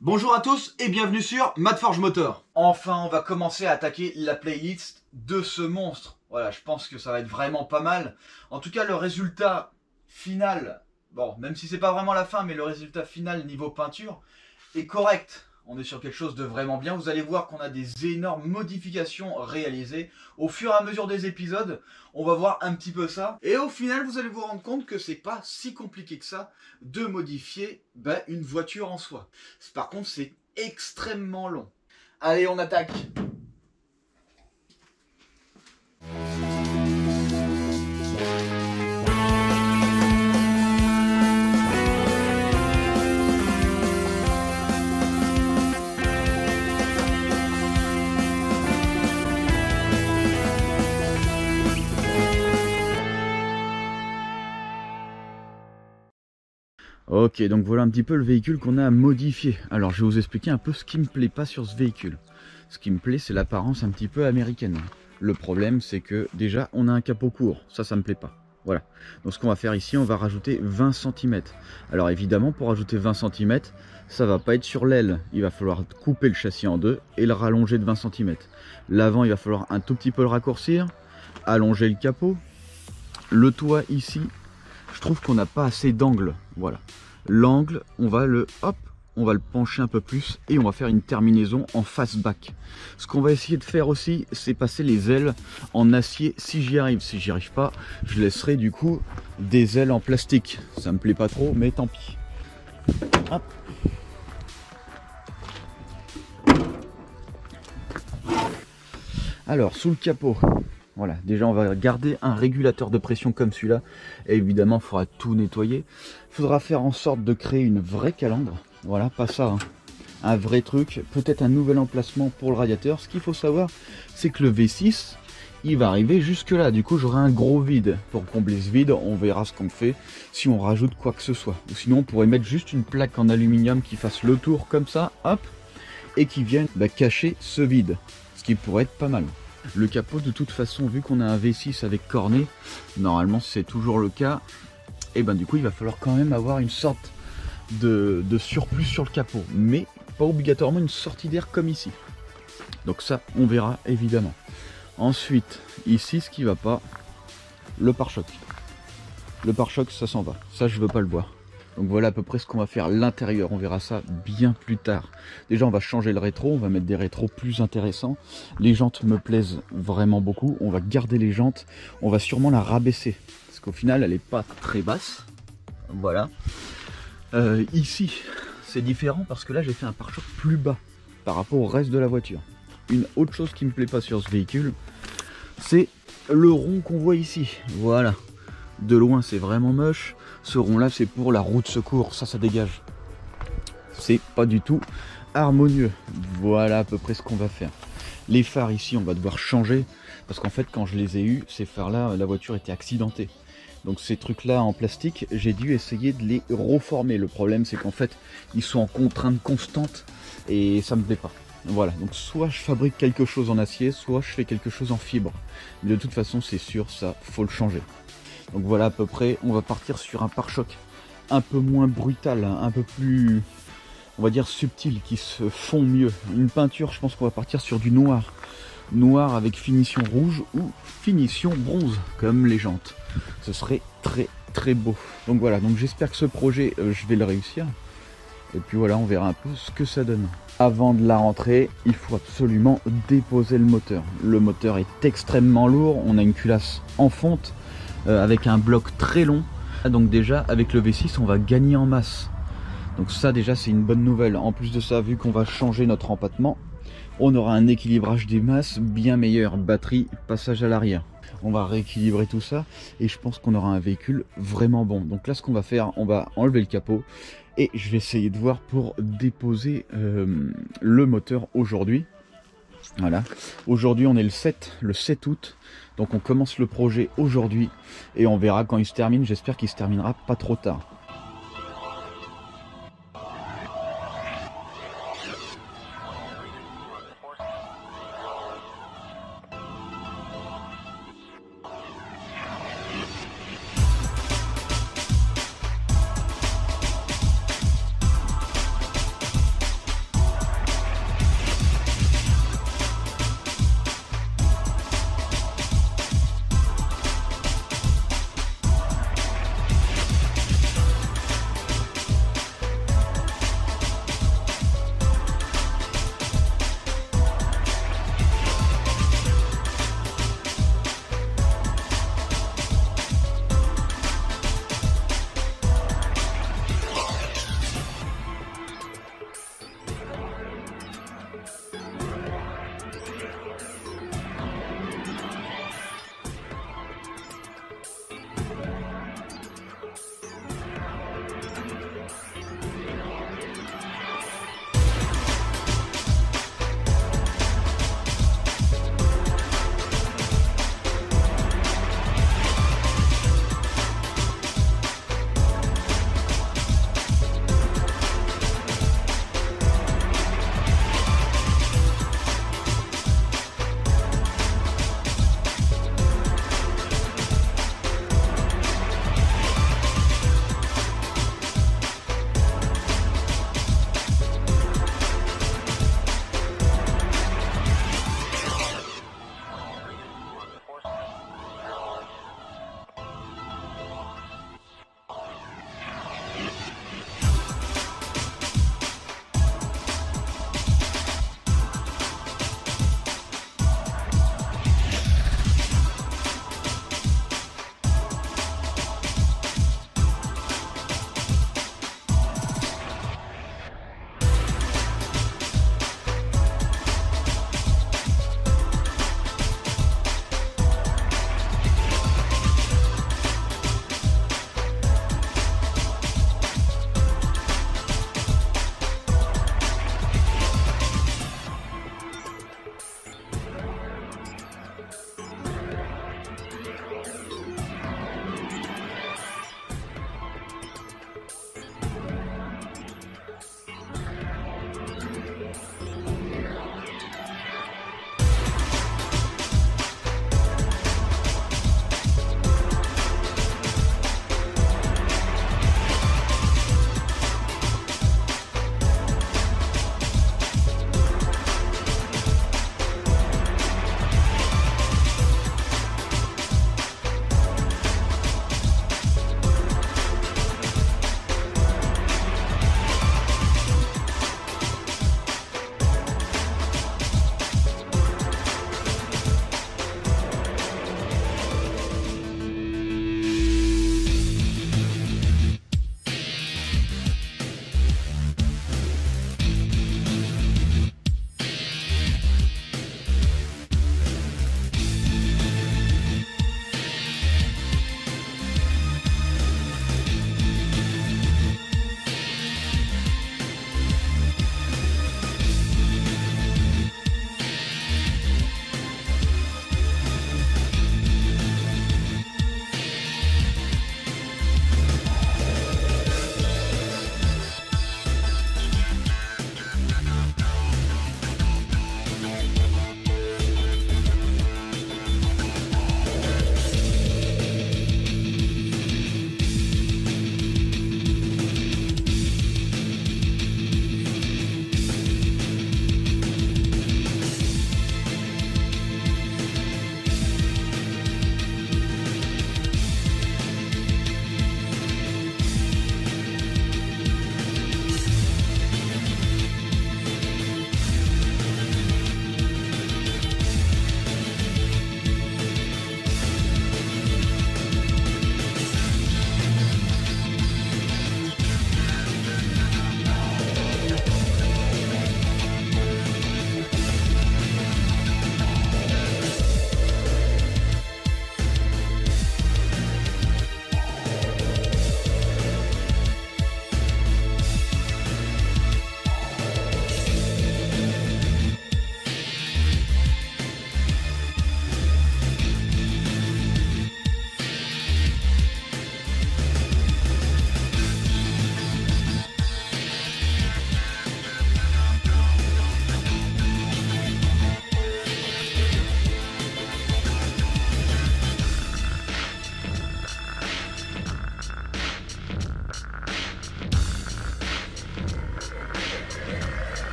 Bonjour à tous et bienvenue sur Madforge Motor. Enfin, on va commencer à attaquer la playlist de ce monstre. Voilà, je pense que ça va être vraiment pas mal. En tout cas, le résultat final, bon, même si c'est pas vraiment la fin, mais le résultat final niveau peinture est correct. On est sur quelque chose de vraiment bien. Vous allez voir qu'on a des énormes modifications réalisées. Au fur et à mesure des épisodes, on va voir un petit peu ça. Et au final, vous allez vous rendre compte que c'est pas si compliqué que ça de modifier une voiture en soi. Par contre, c'est extrêmement long. Allez, on attaque! Ok, donc voilà un petit peu le véhicule qu'on a à modifier. Alors je vais vous expliquer un peu ce qui me plaît pas sur ce véhicule. Ce qui me plaît, c'est l'apparence un petit peu américaine. Le problème, c'est que déjà, on a un capot court. Ça me plaît pas. Voilà. Donc ce qu'on va faire ici, on va rajouter 20 cm. Alors évidemment, pour rajouter 20 cm, ça va pas être sur l'aile. Il va falloir couper le châssis en deux et le rallonger de 20 cm. L'avant, il va falloir un tout petit peu le raccourcir, allonger le capot. Le toit ici, je trouve qu'on n'a pas assez d'angle. Voilà. L'angle, on va le pencher un peu plus et on va faire une terminaison en face back. Ce qu'on va essayer de faire aussi, c'est passer les ailes en acier si j'y arrive. Si j'y arrive pas, je laisserai du coup des ailes en plastique. Ça me plaît pas trop, mais tant pis. Hop. Alors, sous le capot, voilà, déjà on va garder un régulateur de pression comme celui-là. Et évidemment, il faudra tout nettoyer. Il faudra faire en sorte de créer une vraie calandre. Voilà, pas ça, hein. Un vrai truc. Peut-être un nouvel emplacement pour le radiateur. Ce qu'il faut savoir, c'est que le V6, il va arriver jusque là. Du coup, j'aurai un gros vide. Pour combler ce vide, on verra ce qu'on fait si on rajoute quoi que ce soit. Ou sinon, on pourrait mettre juste une plaque en aluminium qui fasse le tour comme ça, hop, et qui vienne cacher ce vide. Ce qui pourrait être pas mal. Le capot, de toute façon, vu qu'on a un V6 avec cornet, normalement c'est toujours le cas, et du coup il va falloir quand même avoir une sorte de surplus sur le capot, mais pas obligatoirement une sortie d'air comme ici. Donc ça, on verra évidemment. Ensuite, ici, ce qui va pas, le pare-choc. Le pare-choc, ça s'en va. Ça, je veux pas le voir. Donc voilà à peu près ce qu'on va faire l'intérieur, on verra ça bien plus tard. Déjà on va changer le rétro, on va mettre des rétros plus intéressants. Les jantes me plaisent vraiment beaucoup, on va garder les jantes, on va sûrement la rabaisser. Parce qu'au final elle n'est pas très basse. Voilà. Ici c'est différent parce que là j'ai fait un pare-choc plus bas par rapport au reste de la voiture. Une autre chose qui me plaît pas sur ce véhicule, c'est le rond qu'on voit ici. Voilà. De loin c'est vraiment moche. Ce rond là c'est pour la roue de secours, ça dégage. C'est pas du tout harmonieux. Voilà à peu près ce qu'on va faire. Les phares ici on va devoir changer. Parce qu'en fait quand je les ai eus, ces phares là, la voiture était accidentée. Donc ces trucs là en plastique, j'ai dû essayer de les reformer. Le problème c'est qu'en fait ils sont en contrainte constante et ça me plaît pas. Voilà, donc soit je fabrique quelque chose en acier, soit je fais quelque chose en fibre. Mais de toute façon c'est sûr, ça faut le changer. Donc voilà à peu près, on va partir sur un pare-choc un peu moins brutal, un peu plus, on va dire subtil, qui se fond mieux. Une peinture, je pense qu'on va partir sur du noir. Noir avec finition rouge ou finition bronze, comme les jantes. Ce serait très très beau. Donc voilà, donc j'espère que ce projet, je vais le réussir. Et puis voilà, on verra un peu ce que ça donne. Avant de la rentrée, il faut absolument déposer le moteur. Le moteur est extrêmement lourd, on a une culasse en fonte. Avec un bloc très long, donc déjà avec le V6 on va gagner en masse, donc ça déjà c'est une bonne nouvelle. En plus de ça, vu qu'on va changer notre empattement, on aura un équilibrage des masses bien meilleur. Batterie, passage à l'arrière, on va rééquilibrer tout ça et je pense qu'on aura un véhicule vraiment bon. Donc là ce qu'on va faire, on va enlever le capot et je vais essayer de voir pour déposer le moteur aujourd'hui. Voilà, aujourd'hui on est le 7 août, donc on commence le projet aujourd'hui et on verra quand il se termine. J'espère qu'il se terminera pas trop tard.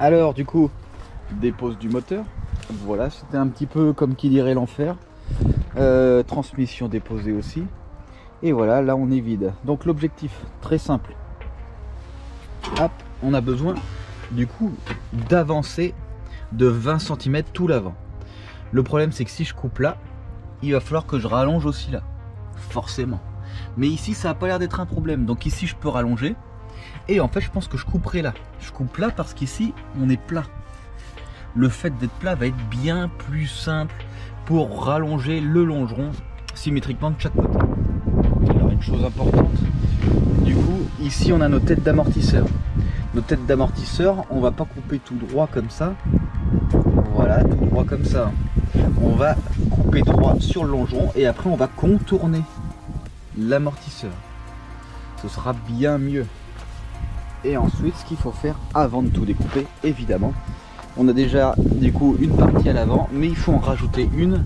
Alors du coup, dépose du moteur. Voilà, c'était un petit peu comme qui dirait l'enfer. Transmission déposée aussi. Et voilà, là on est vide. Donc l'objectif, très simple. Hop, on a besoin du coup d'avancer de 20 cm tout l'avant. Le problème c'est que si je coupe là, il va falloir que je rallonge aussi là. Forcément. Mais ici ça n'a pas l'air d'être un problème. Donc ici je peux rallonger. Et en fait je pense que je couperai là. Je coupe là parce qu'ici on est plat. Le fait d'être plat va être bien plus simple pour rallonger le longeron symétriquement de chaque côté. Alors une chose importante, du coup ici on a nos têtes d'amortisseur. Nos têtes d'amortisseur, on va pas couper tout droit comme ça. Voilà, tout droit comme ça. On va couper droit sur le longeron et après on va contourner l'amortisseur. Ce sera bien mieux. Et ensuite ce qu'il faut faire avant de tout découper, évidemment, on a déjà du coup une partie à l'avant, mais il faut en rajouter une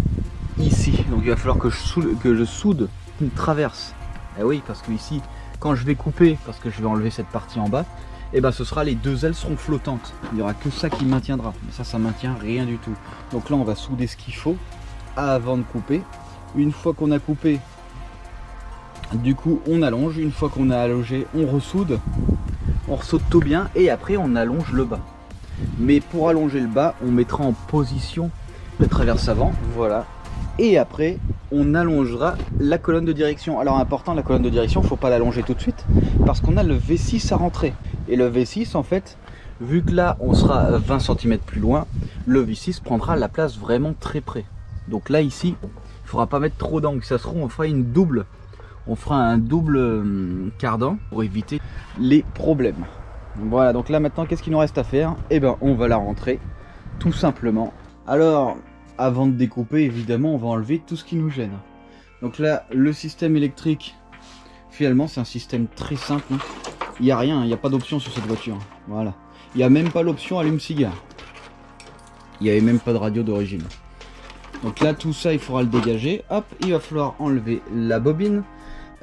ici. Donc il va falloir que je soude une traverse. Et oui, parce que ici, quand je vais couper, parce que je vais enlever cette partie en bas, et ben ce sera, les deux ailes seront flottantes. Il n'y aura que ça qui maintiendra. Mais ça maintient rien du tout. Donc là on va souder ce qu'il faut avant de couper. Une fois qu'on a coupé, du coup on allonge. Une fois qu'on a allongé, on ressoude. On ressoude tout bien et après on allonge le bas. Mais pour allonger le bas, on mettra en position le traverse avant, voilà. Et après, on allongera la colonne de direction. Alors important, la colonne de direction, il ne faut pas l'allonger tout de suite parce qu'on a le V6 à rentrer. Et le V6, en fait, vu que là, on sera 20 cm plus loin, le V6 prendra la place vraiment très près. Donc là, ici, il ne faudra pas mettre trop d'angle. Ça se trouve, on fera une double. On fera un double cardan pour éviter les problèmes. Voilà, donc là maintenant qu'est-ce qu'il nous reste à faire? Eh ben on va la rentrer tout simplement. Alors avant de découper, évidemment on va enlever tout ce qui nous gêne. Donc là le système électrique, finalement c'est un système très simple. Il n'y a rien, il n'y a pas d'option sur cette voiture. Voilà, il n'y a même pas l'option allume-cigare. Il n'y avait même pas de radio d'origine. Donc là tout ça il faudra le dégager. Hop, il va falloir enlever la bobine.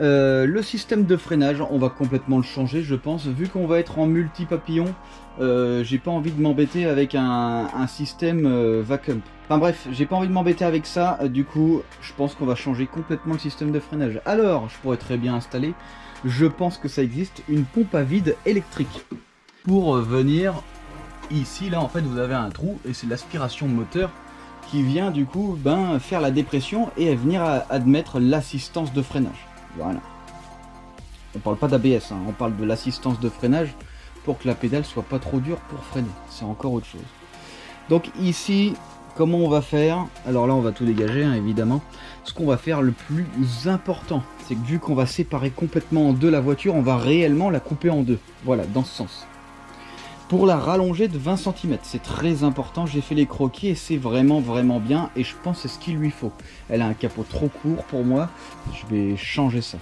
Le système de freinage, on va complètement le changer, je pense. Vu qu'on va être en multi-papillon, j'ai pas envie de m'embêter avec un système vacuum. Enfin bref, j'ai pas envie de m'embêter avec ça. Du coup, je pense qu'on va changer complètement le système de freinage. Alors, je pourrais très bien installer, je pense que ça existe, une pompe à vide électrique. Pour venir ici, là en fait, vous avez un trou et c'est l'aspiration moteur qui vient du coup faire la dépression et venir admettre l'assistance de freinage. Voilà. On parle pas d'ABS, hein, on parle de l'assistance de freinage pour que la pédale soit pas trop dure pour freiner. C'est encore autre chose. Donc ici, comment on va faire? Alors là, on va tout dégager, hein, évidemment. Ce qu'on va faire, le plus important, c'est que vu qu'on va séparer complètement en deux la voiture, on va réellement la couper en deux. Voilà, dans ce sens. Pour la rallonger de 20 cm, c'est très important. J'ai fait les croquis et c'est vraiment bien. Et je pense que c'est ce qu'il lui faut. Elle a un capot trop court pour moi. Je vais changer ça.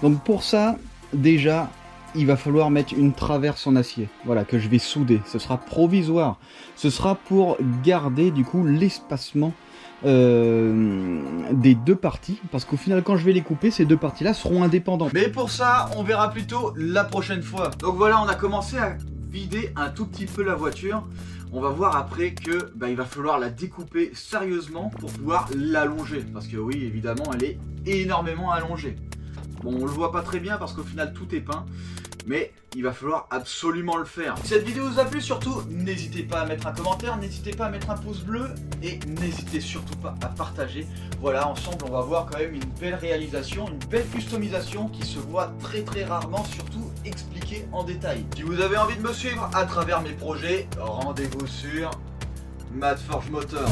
Donc pour ça, déjà, il va falloir mettre une traverse en acier. Voilà, que je vais souder. Ce sera provisoire. Ce sera pour garder du coup l'espacement des deux parties, parce qu'au final quand je vais les couper, ces deux parties là seront indépendantes. Mais pour ça on verra plutôt la prochaine fois. Donc voilà, on a commencé à vider un tout petit peu la voiture. On va voir après que il va falloir la découper sérieusement pour pouvoir l'allonger, parce que oui évidemment elle est énormément allongée. Bon, on le voit pas très bien parce qu'au final tout est peint, mais il va falloir absolument le faire. Si cette vidéo vous a plu, surtout n'hésitez pas à mettre un commentaire, n'hésitez pas à mettre un pouce bleu et n'hésitez surtout pas à partager. Voilà, ensemble on va voir quand même une belle réalisation, une belle customisation qui se voit très rarement, surtout expliquée en détail. Si vous avez envie de me suivre à travers mes projets, rendez-vous sur Matt Forge Motor.